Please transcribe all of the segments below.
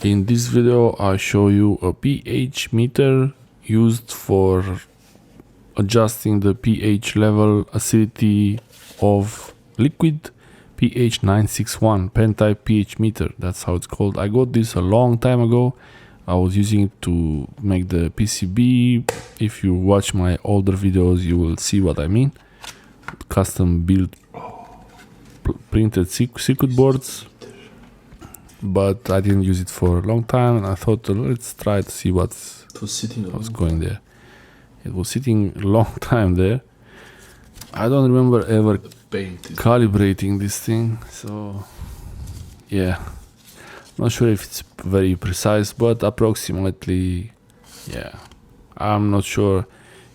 In this video I show you a pH meter used for adjusting the pH level acidity of liquid. pH-961 pen type pH meter, that's how it's called. I got this a long time ago. I was using it to make the PCB. If you watch my older videos you will see what I mean. Custom built printed circuit boards, but I didn't use it for a long time and I thought let's try to see what's going there. It was sitting a long time there. I don't remember ever calibrating this thing, so yeah, not sure if it's very precise, but approximately, yeah. I'm not sure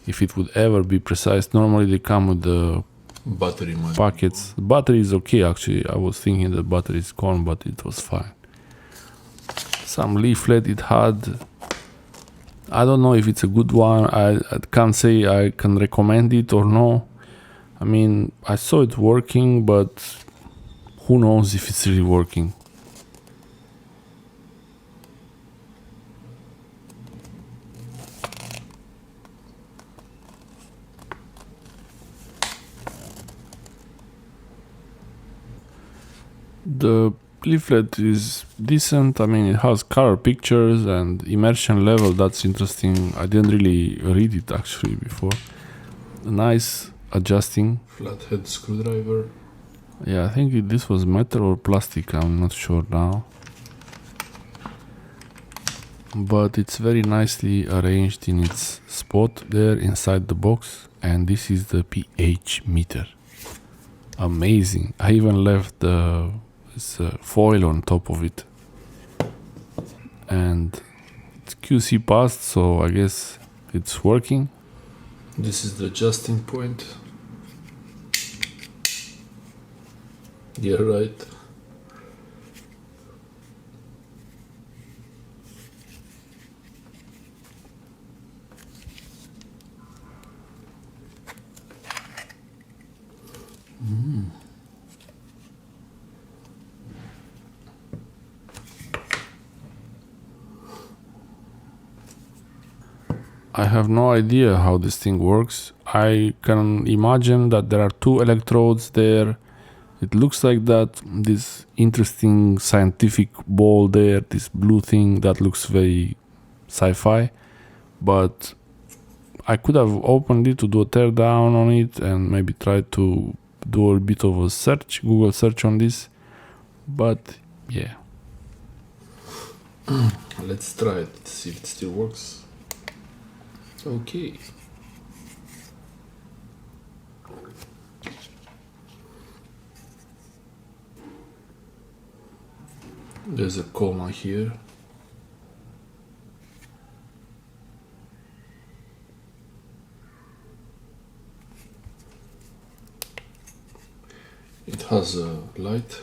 if it would ever be precise. Normally they come with the battery packets. The battery is okay actually. I was thinking the battery is gone, but it was fine. Some leaflet it had. I don't know if it's a good one. I can't say I can recommend it or no. I mean, I saw it working, but who knows if it's really working. The leaflet is decent. I mean, it has color pictures and immersion level. That's interesting. I didn't really read it actually before. Nice adjusting. Flathead screwdriver. Yeah, I think this was metal or plastic. I'm not sure now. But it's very nicely arranged in its spot there inside the box. And this is the pH meter. Amazing. I even left the foil on top of it, and it's QC passed, so I guess it's working. This is the adjusting point. Yeah, right. I have no idea how this thing works. I can imagine that there are two electrodes there. It looks like that. This interesting scientific ball there, this blue thing, that looks very sci-fi. But I could have opened it to do a tear down on it and maybe try to do a bit of a search, Google search on this. But yeah. Let's try it, see if it still works. Okay. There's a comma here. It has a light.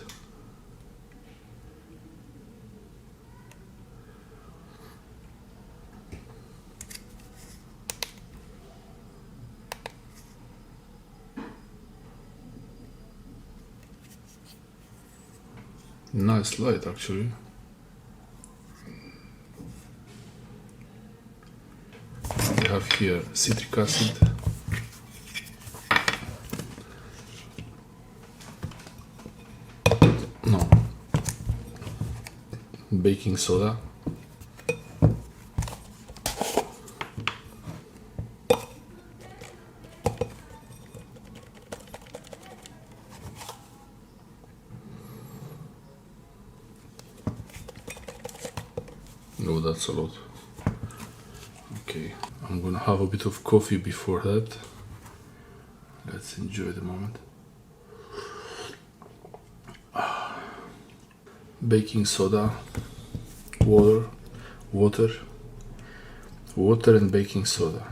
Nice light actually. We have here citric acid. No. Baking soda. No, that's a lot. Okay, I'm gonna have a bit of coffee before that. Let's enjoy the moment. Baking soda, water and baking soda.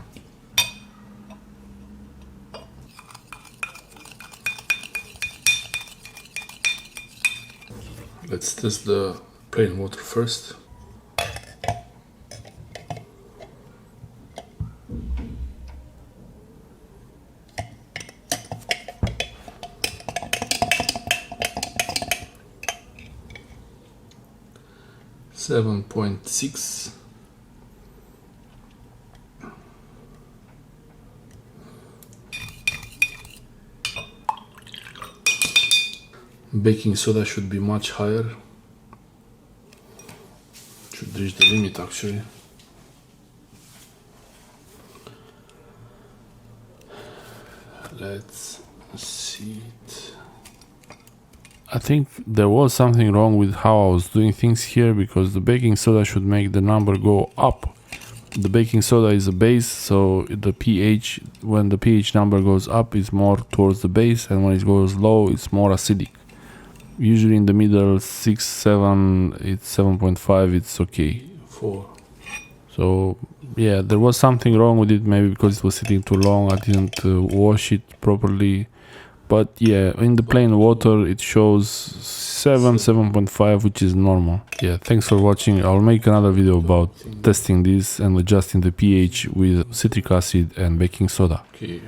Let's test the plain water first. 7.6. Baking soda should be much higher. Should reach the limit actually. Let's see it. I think there was something wrong with how I was doing things here, because the baking soda should make the number go up. The baking soda is a base, so the pH, when the pH number goes up, is more towards the base, and when it goes low, it's more acidic. Usually in the middle, 6, 7, it's 7.5, it's okay. 4. So yeah, there was something wrong with it, maybe because it was sitting too long, I didn't wash it properly. But yeah, in the plain water it shows 7.5, which is normal. Yeah, thanks for watching. I'll make another video about testing this and adjusting the pH with citric acid and baking soda. Okay.